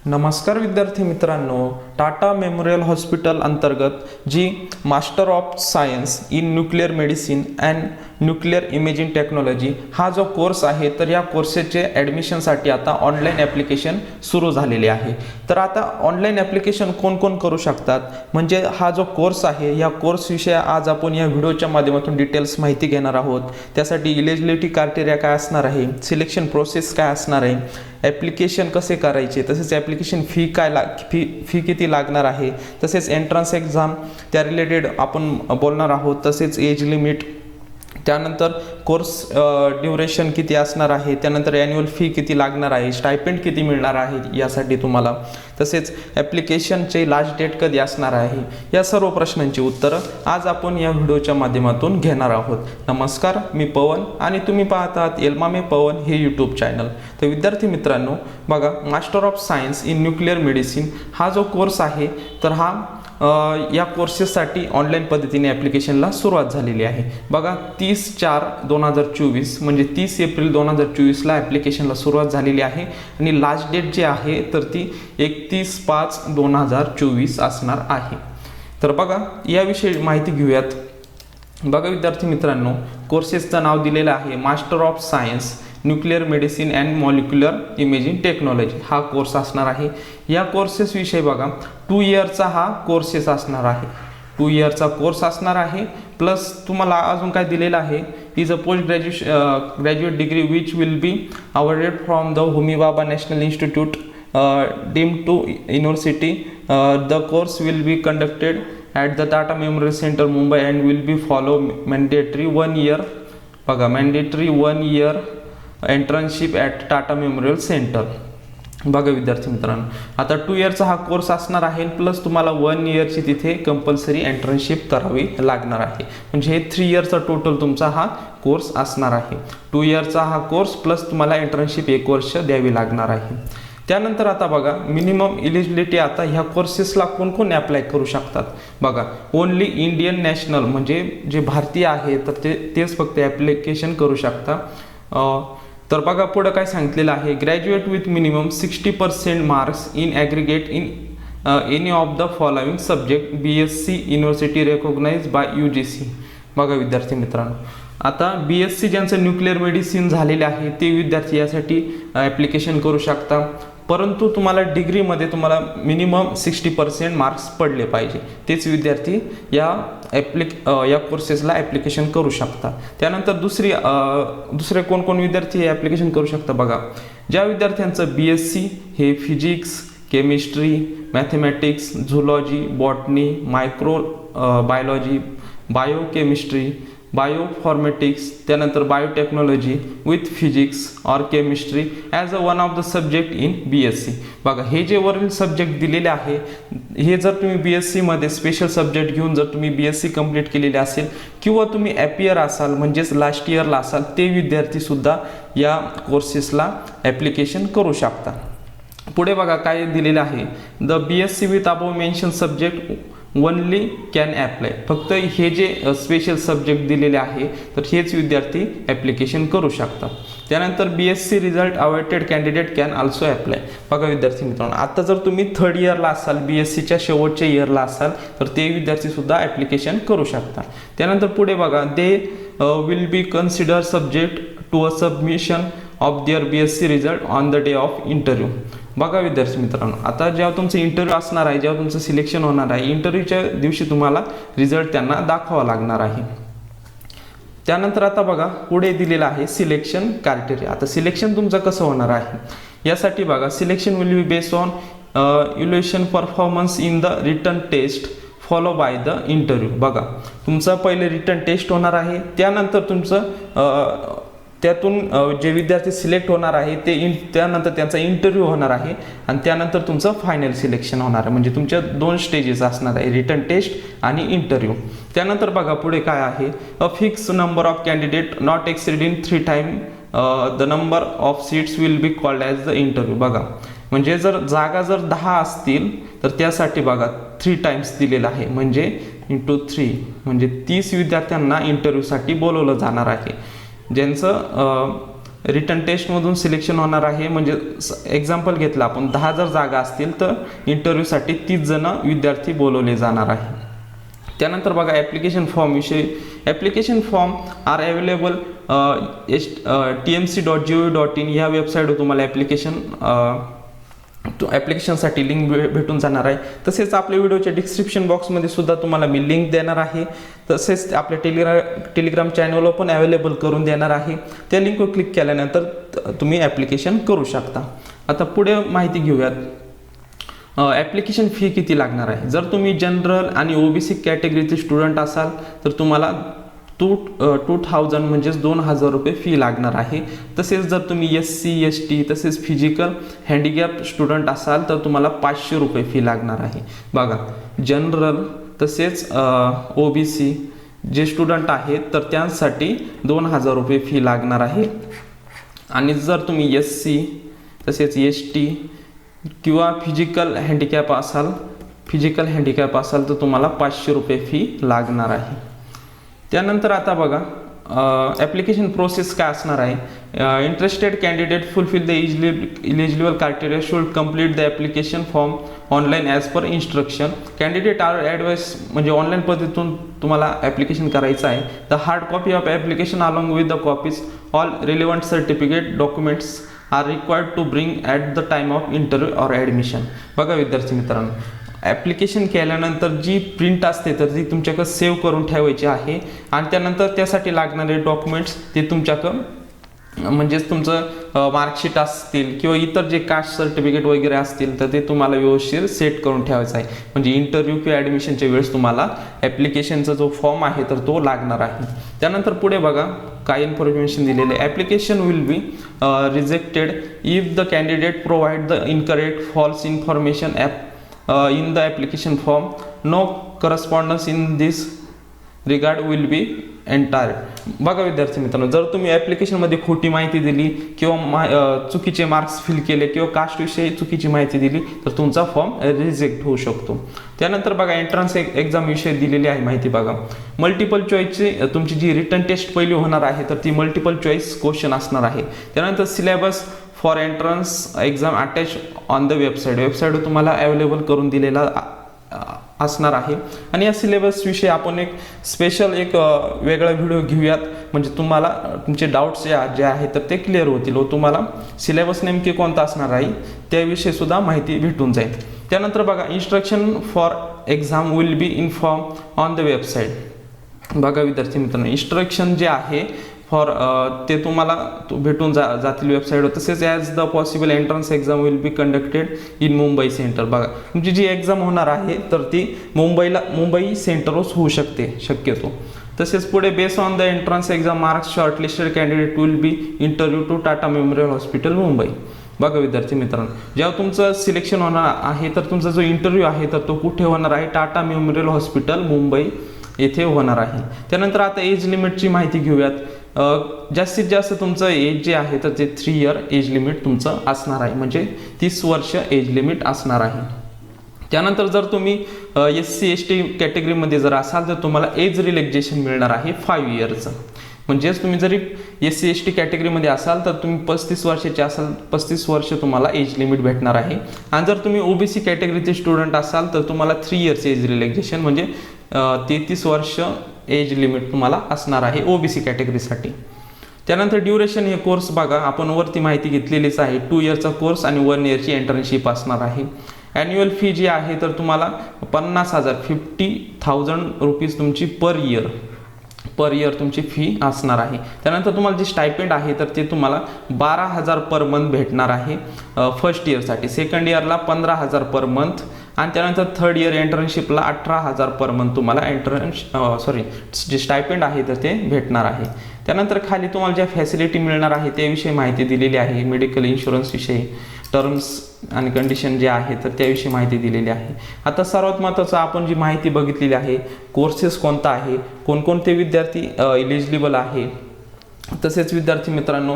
नमस्कार विद्यार्थी मित्रांनो, टाटा मेमोरियल हॉस्पिटल अंतर्गत जी master of science in nuclear medicine and nuclear imaging technology हा जो कोर्स आहे, तर या कोर्सेसचे ॲडमिशनसाठी आता ऑनलाईन ॲप्लिकेशन सुरू झालेले आहे। तर आता ऑनलाईन ॲप्लिकेशन कोण कोण करू शकतात, म्हणजे हा जो कोर्स आहे या कोर्सविषयी आज आपण या व्हिडिओच्या माध्यमातून डिटेल्स माहिती घेणार आहोत। त्यासाठी इलिजिबिलिटी क्रायटेरिया काय असणार आहे, सिलेक्शन प्रोसेस काय असणार आहे, ॲप्लिकेशन कसे करायचे, तसेच ॲप्लिकेशन फी किती लागणार आहे, तसेच एंट्रन्स एक्झाम त्या रिलेटेड आपण बोलणार आहोत। तसेच एज लिमिट, त्यानंतर कोर्स ड्युरेशन किती असणार आहे, त्यानंतर ॲन्युअल फी किती लागणार आहे, स्टायपेंड किती मिळणार आहे यासाठी तुम्हाला, तसेच ॲप्लिकेशनचे लास्ट डेट कधी असणार आहे, या सर्व प्रश्नांची उत्तरं आज आपण या व्हिडिओच्या माध्यमातून घेणार आहोत। नमस्कार, मी पवन आणि तुम्ही पाहत आहात एल्मामे पवन हे यूट्यूब चॅनल। तर विद्यार्थी मित्रांनो बघा, master of science in nuclear medicine हा जो कोर्स आहे, तर हा या कोर्सेससाठी ऑनलाईन पद्धतीने ॲप्लिकेशनला सुरुवात झालेली आहे। बघा 30/4/2024 म्हणजे 30 एप्रिल 2024ला ॲप्लिकेशनला सुरुवात झालेली आहे आणि लास्ट डेट जी आहे तर ती 31/5/2024 असणार आहे। तर बघा याविषयी माहिती घेऊयात। बघा विद्यार्थी मित्रांनो, कोर्सेसचं नाव दिलेलं आहे master of science nuclear medicine and molecular imaging technology हा कोर्स असणार आहे। या कोर्सेस विषयी बघा 2 इयरचा हा कोर्सेस असणार आहे, 2 इयरचा कोर्स असणार आहे। प्लस तुम्हाला अजून काय दिलेलं आहे, is a post graduate degree which will be awarded from the Homi Bhabha National Institute deemed to university. The course will be conducted at the Tata Memorial Centre Mumbai and will be follow mandatory 1 year, बघा mandatory 1 year internship at Tata Memorial Centre. बघा विद्यार्थी मित्रांनो, आता 2 इयरचा हा course असणार आहे, plus तुम्हाला 1 इयरची तिथे कंपल्सरी एंट्रन्सशिप करावी लागणार आहे, म्हणजे हे 3 इयरचा टोटल तुमचा हा कोर्स असणार आहे। 2 इयरचा हा कोर्स प्लस तुम्हाला एंट्रन्सशिप 1 वर्ष द्यावी लागणार आहे। त्यानंतर आता बघा मिनिमम इलिजिबिलिटी, आता ह्या कोर्सेसला कोण कोण ॲप्लाय करू शकतात। बघा ओनली इंडियन नॅशनल म्हणजे जे भारतीय आहे तर तेच फक्त ॲप्लिकेशन करू शकता। तर बघा पुढं काय सांगितलेलं आहे, graduate with minimum 60% marks in aggregate in any of the following subject BSc university recognise by UGC। बघा विद्यार्थी मित्रांनो, आता BSc ज्यांचं न्यूक्लिअर मेडिसिन झालेले आहे ते विद्यार्थी यासाठी ॲप्लिकेशन करू शकता, परंतु तुम्हाला डिग्रीमध्ये तुम्हाला मिनिमम 60% मार्क्स पडले पाहिजे, तेच विद्यार्थी या कोर्सेसला ॲप्लिकेशन करू शकता। त्यानंतर दुसरे कोण कोण विद्यार्थी हे ॲप्लिकेशन करू शकता। बघा ज्या विद्यार्थ्यांचं BSc हे physics, chemistry, mathematics, zoology, botany, micro biology, biochemistry, bioinformatics, त्यानंतर बायोटेक्नॉलॉजी विथ फिजिक्स और chemistry as a one of the subject in BSc। बघा हे जे वरील सब्जेक्ट दिलेले आहे, हे जर तुम्ही BSc मध्ये स्पेशल सब्जेक्ट घेऊन जर तुम्ही BSc कंप्लीट केलेले असेल किंवा तुम्ही ॲपियर असाल म्हणजेच लास्ट इयरला असाल, ते विद्यार्थीसुद्धा या कोर्सेसला ॲप्लिकेशन करू शकता। पुढे बघा काय दिलेलं आहे, the BSc with above mention subject only can apply, फक्त हे जे स्पेशल सब्जेक्ट दिलेले आहे तर हेच विद्यार्थी ॲप्लिकेशन करू शकतात। त्यानंतर BSc result avoided candidate can also apply. बघा विद्यार्थी मित्रांनो, आता जर तुम्ही 3rd इयरला असाल, BScच्या शेवटच्या इयरला असाल तर ते विद्यार्थीसुद्धा ॲप्लिकेशन करू शकता। त्यानंतर पुढे बघा, they will be consider subject to a submission of their BSc result on the day of interview. बघा विद्यार्थी मित्रांनो, आता जेव्हा तुमचं इंटरव्ह्यू असणार आहे, जेव्हा तुमचं सिलेक्शन होणार आहे, इंटरव्ह्यूच्या दिवशी तुम्हाला रिझल्ट त्यांना दाखवावा लागणार आहे। त्यानंतर आता बघा पुढे दिलेलं आहे सिलेक्शन क्रायटेरिया। आता सिलेक्शन तुमचं कसं होणार आहे यासाठी बघा, selection will be based on evaluation performance in the written test follow by the interview. बघा तुमचं पहिले रिटन टेस्ट होणार आहे, त्यानंतर तुमचं त्यातून जे विद्यार्थी सिलेक्ट होणार आहे त्यानंतर त्यांचा इंटरव्ह्यू होणार आहे आणि त्यानंतर तुमचं फायनल सिलेक्शन होणार आहे, म्हणजे तुमच्या 2 स्टेजेस असणार आहे, रिटन टेस्ट आणि इंटरव्ह्यू। त्यानंतर बघा पुढे काय आहे, a fix number of candidate not exceeding 3 times the number of seats will be called as the interview. बघा म्हणजे जर जागा जर 10 असतील तर त्यासाठी बघा 3 टाइम्स दिलेलं आहे, म्हणजे × 3 म्हणजे 30 विद्यार्थ्यांना इंटरव्ह्यूसाठी बोलवलं जाणार आहे, ज्यांचं रिटन टेस्टमधून सिलेक्शन होणार आहे. म्हणजे एक्झाम्पल घेतलं आपण 10 जर जागा असतील तर इंटरव्ह्यूसाठी 30 जण विद्यार्थी बोलवले जाणार आहे. त्यानंतर बघा ॲप्लिकेशन फॉर्म विषयी. Application form are available tmc.gov.in ह्या वेबसाईटवर तुम्हाला ॲप्लिकेशनसाठी लिंक भेटून जाणार आहे. तसेच आपल्या व्हिडिओच्या डिस्क्रिप्शन बॉक्समध्ये सुद्धा तुम्हाला मी लिंक देणार आहे. तसेच आपल्या टेलिग्राम चॅनलवर पण अवेलेबल करून देणार आहे. त्या लिंकवर क्लिक केल्यानंतर तुम्ही ॲप्लिकेशन करू शकता. आता पुढे माहिती घेऊयात. ॲप्लिकेशन फी किती लागणार आहे. जर तुम्ही जनरल आणि ओबीसी कॅटेगरीचे स्टुडंट असाल तर तुम्हाला 2000 म्हणजेच 2000 रुपये फी लागणार आहे. तसेच जर तुम्ही SC ST तसेच फिजिकल हँडिकॅप स्टुडंट असाल तर तुम्हाला 500 रुपये फी लागणार आहे. बघा जनरल तसेच OBC जे स्टुडंट आहेत तर त्यांसाठी 2000 रुपये फी लागणार आहे. आणि जर तुम्ही SC तसेच ST किंवा फिजिकल हँडिकॅप असाल तर तुम्हाला 500 रुपये फी लागणार आहे. त्यानंतर आता बघा ॲप्लिकेशन प्रोसेस काय असणार आहे. Interested candidate fulfil the eligible criteria should complete the application form online as per instruction. Candidate are advise म्हणजे ऑनलाईन पद्धतीतून तुम्हाला ॲप्लिकेशन करायचं आहे. The hard copy of application along with the copies all relevant certificate documents are required to bring at the time of interview or admission. बघा विद्यार्थी मित्रांनो, application केल्यानंतर जी print असते तर ती तुमच्याकडे सेव्ह करून ठेवायची आहे. आणि त्यानंतर त्यासाठी लागणारे डॉक्युमेंट्स ते तुमच्याकडं म्हणजेच तुमचं मार्कशीट असतील किंवा इतर जे कास्ट सर्टिफिकेट वगैरे असतील तर ते तुम्हाला व्यवस्थित सेट करून ठेवायचं आहे. म्हणजे इंटरव्ह्यू किंवा ॲडमिशनच्या वेळेस तुम्हाला ॲप्लिकेशनचा जो फॉर्म आहे तर तो लागणार आहे. त्यानंतर पुढे बघा काय इन्फॉर्मेशन दिलेलं आहे. Application will be rejected if the candidate provide the incorrect false information in the application form. No correspondence in this regard will be entered. बघा विद्यार्थी मित्रांनो, जर तुम्ही ॲप्लिकेशनमध्ये खोटी माहिती दिली किंवा चुकीचे मार्क्स फिल केले किंवा कास्टविषयी चुकीची माहिती दिली तर तुमचा फॉर्म रिजेक्ट होऊ शकतो. त्यानंतर बघा एंट्रन्स एक्झाम विषयी दिलेली आहे माहिती. बघा मल्टिपल चॉईसची तुमची जी रिटन टेस्ट पहिली होणार आहे तर ती मल्टिपल चॉईस क्वेश्चन असणार आहे. त्यानंतर syllabus for entrance exam attach on the वेबसाईटवर तुम्हाला अवेलेबल करून दिलेला असणार आहे. आणि या सिलेबस विषयी आपण एक स्पेशल वेगळा व्हिडिओ घेऊयात. म्हणजे तुम्हाला तुमचे डाऊट्स जे आहेत तर ते क्लिअर होतील व तुम्हाला सिलेबस नेमके कोणता असणार आहे त्याविषयी सुद्धा माहिती भेटून जाईल. त्यानंतर बघा instruction for exam will be inform on the website. बघा विद्यार्थी मित्रांनो, इन्स्ट्रक्शन जे आहे फॉर ते तुम्हाला भेटून जातील वेबसाईटवर. तसेच as the possible entrance exam will be conducted in Mumbai centre. बघा तुमची जी एक्झाम होणार आहे तर ती मुंबई सेंटरवरच होऊ शकते शक्यतो. तसेच पुढे base on the entrance exam marks shortlisted candidate will be interview to Tata memorial hospital Mumbai. बघा विद्यार्थी मित्रांनो, जेव्हा तुमचं सिलेक्शन होणार आहे तर तुमचा जो इंटरव्ह्यू आहे तर तो कुठे होणार आहे. टाटा मेमोरियल हॉस्पिटल मुंबई येथे होणार आहे. त्यानंतर आता एज लिमिटची माहिती घेऊयात. जास्तीत जास्त तुमचं एज जे आहे तर ते 3 इयर एज लिमिट तुमचं असणार आहे. म्हणजे 30 वर्ष एज लिमिट असणार आहे. त्यानंतर जर तुम्ही SC ST कॅटेगरीमध्ये जर असाल तर तुम्हाला एज रिलॅक्सेशन मिळणार आहे 5 इयरचं. म्हणजेच तुम्ही जरी SC ST कॅटेगरीमध्ये असाल तर तुम्ही 35 वर्षाचे असाल 35 वर्ष तुम्हाला एज लिमिट भेटणार आहे. आणि जर तुम्ही OBC कॅटेगरीचे स्टुडंट असाल तर तुम्हाला 3 इयर्स एज रिलॅक्सेशन म्हणजे 33 वर्ष एज लिमिट तुम्हाला असणार आहे OBC कॅटेगरीसाठी. त्यानंतर ड्युरेशन हे कोर्स बघा आपण वरती माहिती घेतलेलीच आहे. 2 इयरचा कोर्स आणि 1 इयरची इंटर्नशिप असणार आहे. ॲन्युअल फी जी आहे तर तुम्हाला 50,000 रुपीज तुमची पर इयर तुमची फी असणार आहे. त्यानंतर तुम्हाला जे स्टायपेंड आहे तर ते तुम्हाला 12,000 पर मंथ भेटणार आहे फर्स्ट इयरसाठी. सेकंड इयरला 15,000 पर मंथ आणि त्यानंतर थर्ड इयर इंटर्नशिपला 18,000 पर मंथ तुम्हाला जे स्टायपेंड आहे तर ते भेटणार आहे. त्यानंतर खाली तुम्हाला ज्या फॅसिलिटी मिळणार आहे त्याविषयी माहिती दिलेली आहे. मेडिकल इन्शुरन्स विषयी टर्म्स आणि कंडिशन जे आहे तर त्याविषयी माहिती दिलेली आहे. आता सर्वात महत्त्वाचं आपण जी माहिती बघितलेली आहे कोर्सेस कोणता आहे, कोणकोणते विद्यार्थी इलिजिबल आहे. तसेच विद्यार्थी मित्रांनो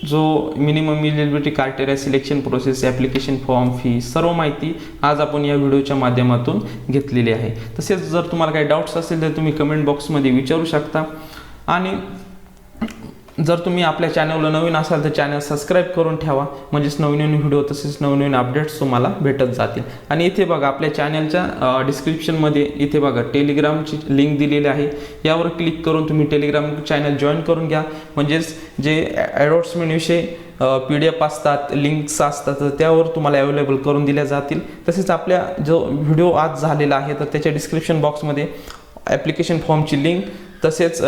जो minimum eligibility criteria, selection process, application form, fee सर्व माहिती आज आपण या व्हिडिओच्या माध्यमातून घेतलेली आहे. तसेच जर तुम्हाला काही डाऊट्स असेल तर तुम्ही कमेंट बॉक्समध्ये विचारू शकता. आणि जर तुम्ही आपल्या चॅनलला नवीन असाल तर चॅनल सबस्क्राईब करून ठेवा, म्हणजेच नवीन नवीन व्हिडिओ तसेच नवीन नवीन अपडेट्स तुम्हाला भेटत जातील. आणि इथे बघा आपल्या चॅनलच्या डिस्क्रिप्शनमध्ये इथे बघा टेलिग्रामची लिंक दिलेली आहे. यावर क्लिक करून तुम्ही टेलिग्राम चॅनल जॉईन करून घ्या. म्हणजेच जे ॲडव्हर्टाइजमेंटविषयी PDF असतात, लिंक्स असतात, तर त्यावर तुम्हाला अवेलेबल करून दिल्या जातील. तसेच आपल्या जो व्हिडिओ आज झालेला आहे तर त्याच्या डिस्क्रिप्शन बॉक्समध्ये ॲप्लिकेशन फॉर्मची लिंक तसेच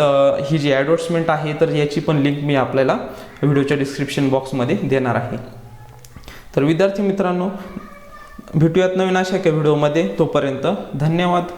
ही जी ॲडव्हर्टाइजमेंट आहे तर याची पण लिंक मी आपल्याला व्हिडिओच्या डिस्क्रिप्शन बॉक्समध्ये देणार आहे. तर विद्यार्थी मित्रांनो, भेटूयात नवीन अशा एका व्हिडिओमध्ये. तोपर्यंत धन्यवाद.